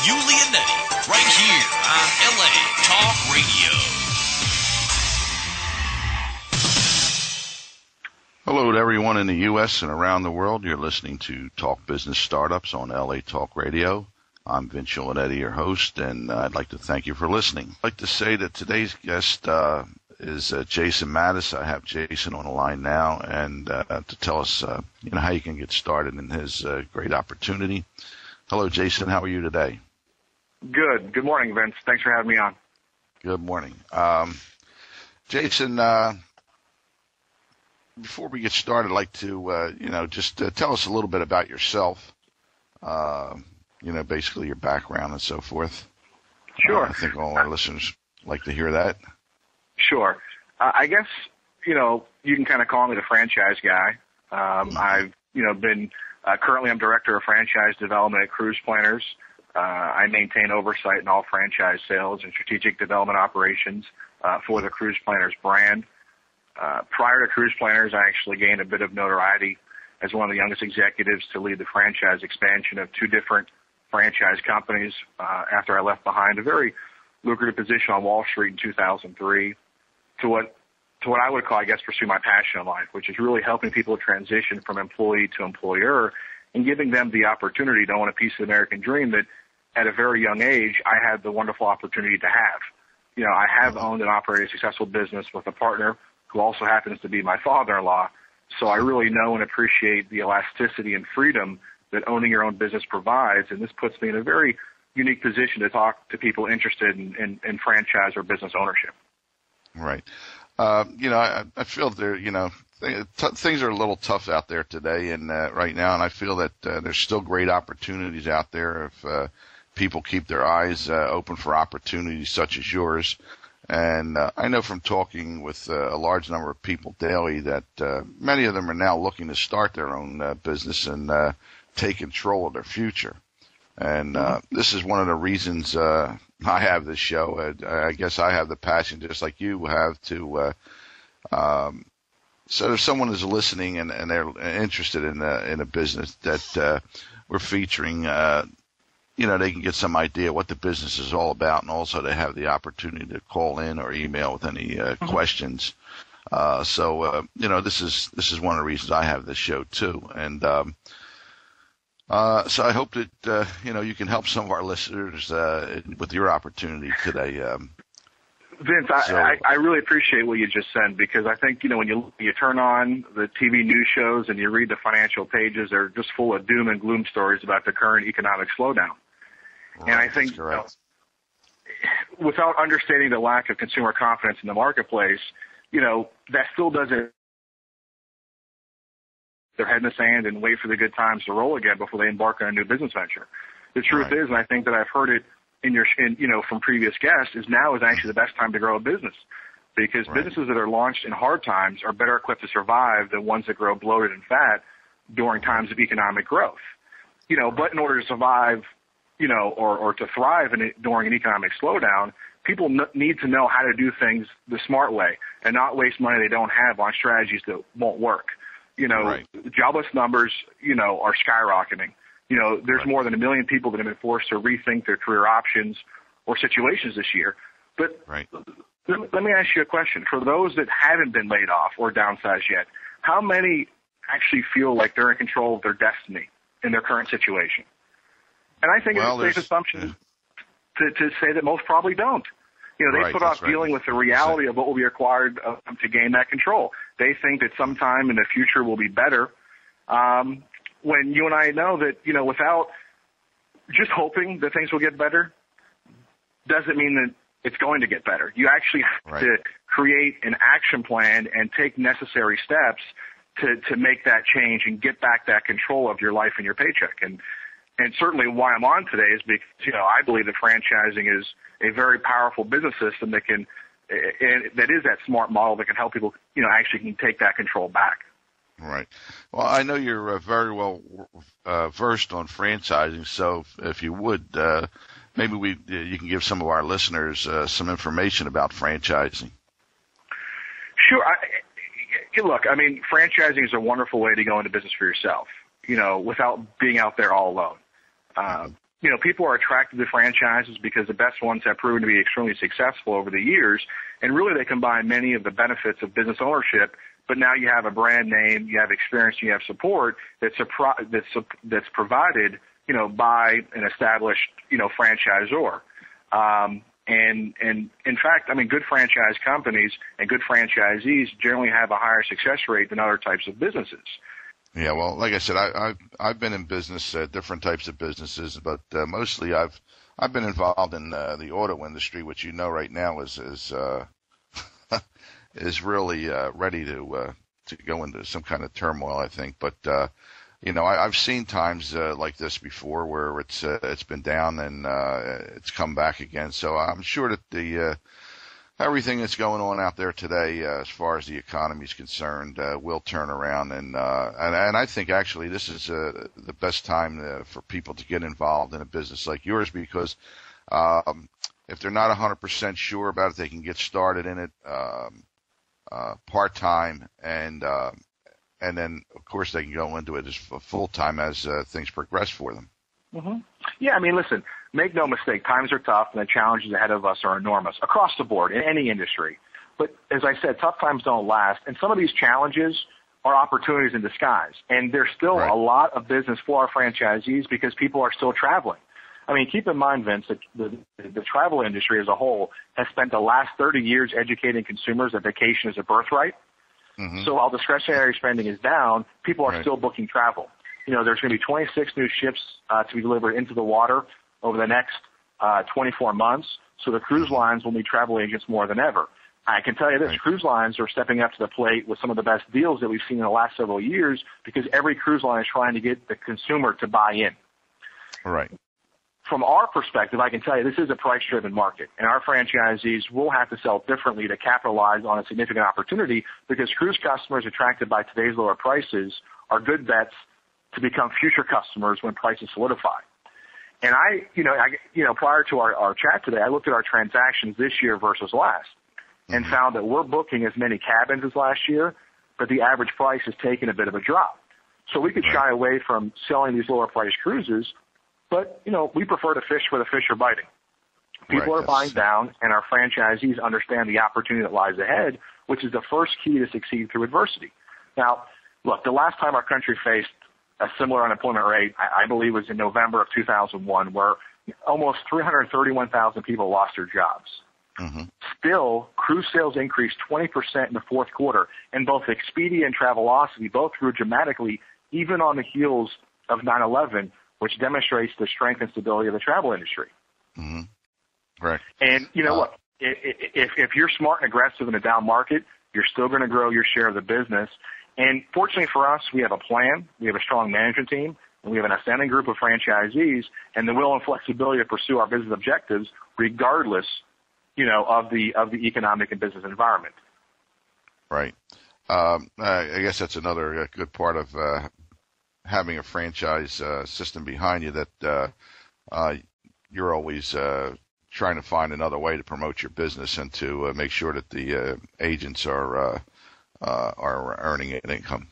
Iulainetti, right here on LA Talk Radio. Hello to everyone in the U.S. and around the world. You're listening to Talk Business Startups on LA Talk Radio. I'm Vince Iulainetti, your host, and I'd like to thank you for listening. I'd like to say that today's guest is Jason Mattis. I have Jason on the line now, and to tell us how you can get started in his great opportunity. Hello, Jason. How are you today? Good. Good morning, Vince. Thanks for having me on. Good morning. Jason, before we get started, I'd like to, just tell us a little bit about yourself, basically your background and so forth. Sure. I think all our listeners like to hear that. Sure. I guess, you can kind of call me the franchise guy. I've, been, currently I'm director of franchise development at Cruise Planners. I maintain oversight in all franchise sales and strategic development operations for the Cruise Planners brand. Prior to Cruise Planners, I actually gained a bit of notoriety as one of the youngest executives to lead the franchise expansion of two different franchise companies after I left behind a very lucrative position on Wall Street in 2003 to what I would call, I guess, pursue my passion in life, which is really helping people transition from employee to employer and giving them the opportunity to own a piece of the American dream that at a very young age I had the wonderful opportunity to have. I have owned and operated a successful business with a partner who also happens to be my father-in-law, so I really know and appreciate the elasticity and freedom that owning your own business provides, and this puts me in a very unique position to talk to people interested in franchise or business ownership. Right. I feel there, things are a little tough out there today and right now, and I feel that there's still great opportunities out there if people keep their eyes open for opportunities such as yours. And I know from talking with a large number of people daily that many of them are now looking to start their own business and take control of their future. And this is one of the reasons I have this show. I guess I have the passion, just like you have, to so if someone is listening and they're interested in a business that we're featuring, they can get some idea what the business is all about, and also they have the opportunity to call in or email with any questions. So this is one of the reasons I have this show too. And so I hope that you can help some of our listeners with your opportunity today. Vince, I really appreciate what you just said, because I think when you turn on the TV news shows and you read the financial pages, they're just full of doom and gloom stories about the current economic slowdown. Right, and I think without understanding the lack of consumer confidence in the marketplace, that still doesn't their head in the sand and wait for the good times to roll again before they embark on a new business venture. The truth is, and I think that I've heard it from previous guests, is now is actually the best time to grow a business, because businesses that are launched in hard times are better equipped to survive than ones that grow bloated and fat during times of economic growth. But in order to survive, or to thrive during an economic slowdown, people need to know how to do things the smart way and not waste money they don't have on strategies that won't work. Jobless numbers, are skyrocketing. There's more than 1 million people that have been forced to rethink their career options or situations this year. But let me ask you a question. For those that haven't been laid off or downsized yet, how many actually feel like they're in control of their destiny in their current situation? And I think it's a safe assumption to say that most probably don't. They put off dealing with the reality of what will be required to gain that control. They think that sometime in the future will be better, when you and I know that, without just hoping that things will get better doesn't mean that it's going to get better. You actually have to create an action plan and take necessary steps to make that change and get back that control of your life and your paycheck. And certainly why I'm on today is because, I believe that franchising is a very powerful business system that is that smart model that can help people, actually can take that control back. Right. Well, I know you're very well versed on franchising, so if you would, maybe you can give some of our listeners some information about franchising. Sure. Look, franchising is a wonderful way to go into business for yourself, without being out there all alone. people are attracted to franchises because the best ones have proven to be extremely successful over the years, and really they combine many of the benefits of business ownership. But now you have a brand name, you have experience, you have support that's provided, by an established, franchisor. And in fact, good franchise companies and good franchisees generally have a higher success rate than other types of businesses. Yeah, well, like I said, I've been in business, different types of businesses, but mostly I've been involved in the auto industry, which right now is is really ready to go into some kind of turmoil, I think. But I've seen times like this before where it's been down and it's come back again. So I'm sure that the everything that's going on out there today, as far as the economy is concerned, will turn around. And I think actually this is the best time for people to get involved in a business like yours, because if they're not 100% sure about it, they can get started in it part-time, and then of course they can go into it as full-time as things progress for them. Mm-hmm. Yeah, listen, make no mistake, times are tough and the challenges ahead of us are enormous across the board in any industry. But as I said, tough times don't last, and some of these challenges are opportunities in disguise. And there's still a lot of business for our franchisees because people are still traveling. Keep in mind, Vince, that the travel industry as a whole has spent the last 30 years educating consumers that vacation is a birthright. Mm-hmm. So while discretionary spending is down, people are still booking travel. There's going to be 26 new ships to be delivered into the water over the next 24 months. So the cruise lines will need travel agents more than ever. I can tell you this, cruise lines are stepping up to the plate with some of the best deals that we've seen in the last several years because every cruise line is trying to get the consumer to buy in. Right. From our perspective, I can tell you this is a price-driven market, and our franchisees will have to sell differently to capitalize on a significant opportunity because cruise customers attracted by today's lower prices are good bets to become future customers when prices solidify. And prior to our chat today, I looked at our transactions this year versus last and found that we're booking as many cabins as last year, but the average price has taken a bit of a drop. So we could shy away from selling these lower-priced cruises, but, we prefer to fish where the fish are biting. People are buying down, and our franchisees understand the opportunity that lies ahead, which is the first key to succeed through adversity. Now, look, the last time our country faced a similar unemployment rate, I believe, was in November of 2001, where almost 331,000 people lost their jobs. Mm-hmm. Still, cruise sales increased 20% in the fourth quarter, and both Expedia and Travelocity both grew dramatically, even on the heels of 9/11, which demonstrates the strength and stability of the travel industry. Mm-hmm. Right. And, look, if you're smart and aggressive in a down market, you're still going to grow your share of the business. And fortunately for us, we have a plan, we have a strong management team, and we have an outstanding group of franchisees and the will and flexibility to pursue our business objectives regardless, of the economic and business environment. Right. I guess that's another good part of having a franchise system behind you, that you're always trying to find another way to promote your business and to make sure that the agents are earning an income.